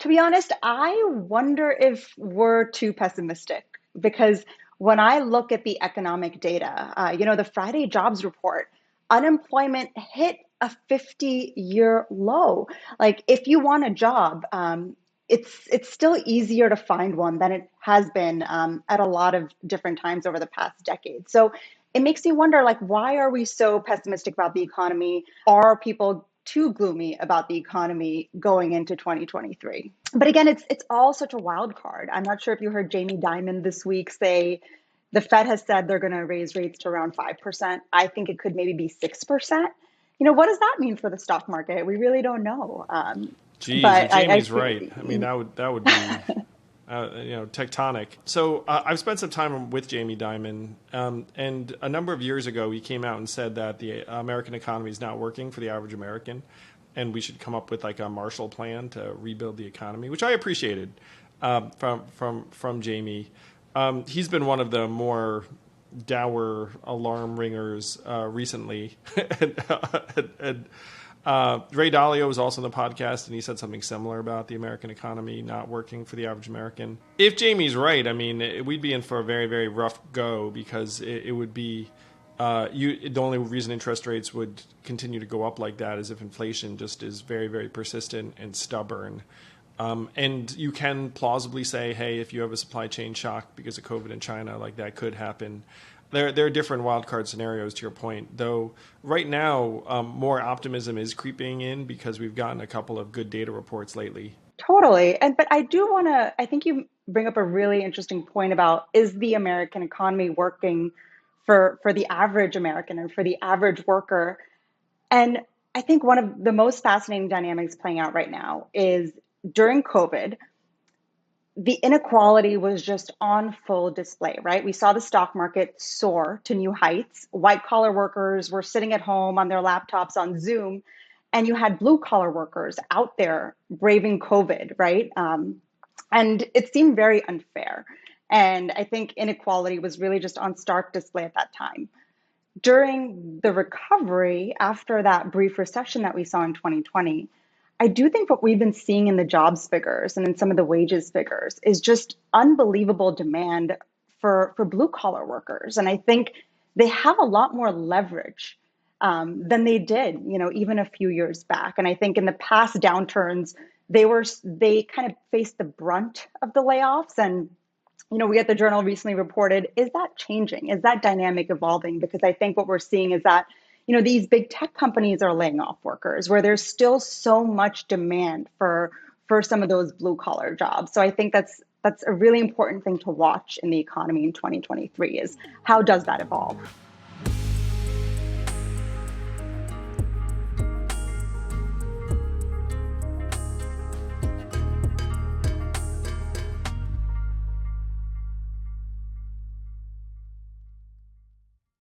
To be honest, I wonder if we're too pessimistic because when I look at the economic data, the Friday jobs report, unemployment hit a 50-year low. Like, if you want a job, it's still easier to find one than it has been at a lot of different times over the past decade. So it makes me wonder, like, why are we so pessimistic about the economy? Are people too gloomy about the economy going into 2023? But again, it's all such a wild card. I'm not sure if you heard Jamie Dimon this week say the Fed has said they're going to raise rates to around 5%. I think it could maybe be 6%. What does that mean for the stock market? We really don't know. Geez, if But I Jamie's right, I mean feel, that would be tectonic. So I've spent some time with Jamie Dimon, and a number of years ago he came out and said that the American economy is not working for the average American, and we should come up with like a Marshall Plan to rebuild the economy, which I appreciated from Jamie. He's been one of the more dour alarm ringers recently. and Ray Dalio was also on the podcast, and he said something similar about the American economy not working for the average American. If Jamie's right, I mean, we'd be in for a very, very rough go because it would be the only reason interest rates would continue to go up like that is if inflation just is very, very persistent and stubborn. And you can plausibly say, hey, if you have a supply chain shock because of COVID in China, like that could happen. There are different wildcard scenarios to your point, though. Right now, more optimism is creeping in because we've gotten a couple of good data reports lately. totally. But I do want to, I think you bring up a really interesting point about, is the American economy working for the average American and for the average worker? And I think one of the most fascinating dynamics playing out right now is during COVID, the inequality was just on full display, right? We saw the stock market soar to new heights. White collar workers were sitting at home on their laptops on Zoom, and you had blue collar workers out there braving COVID, right? And it seemed very unfair. And I think inequality was really just on stark display at that time. During the recovery after that brief recession that we saw in 2020, I do think what we've been seeing in the jobs figures and in some of the wages figures is just unbelievable demand for blue collar workers. And I think they have a lot more leverage than they did, even a few years back. And I think in the past downturns, they kind of faced the brunt of the layoffs. And we at the Journal recently reported, is that changing? Is that dynamic evolving? Because I think what we're seeing is that, these big tech companies are laying off workers where there's still so much demand for some of those blue collar jobs. So I think that's a really important thing to watch in the economy in 2023 is how does that evolve?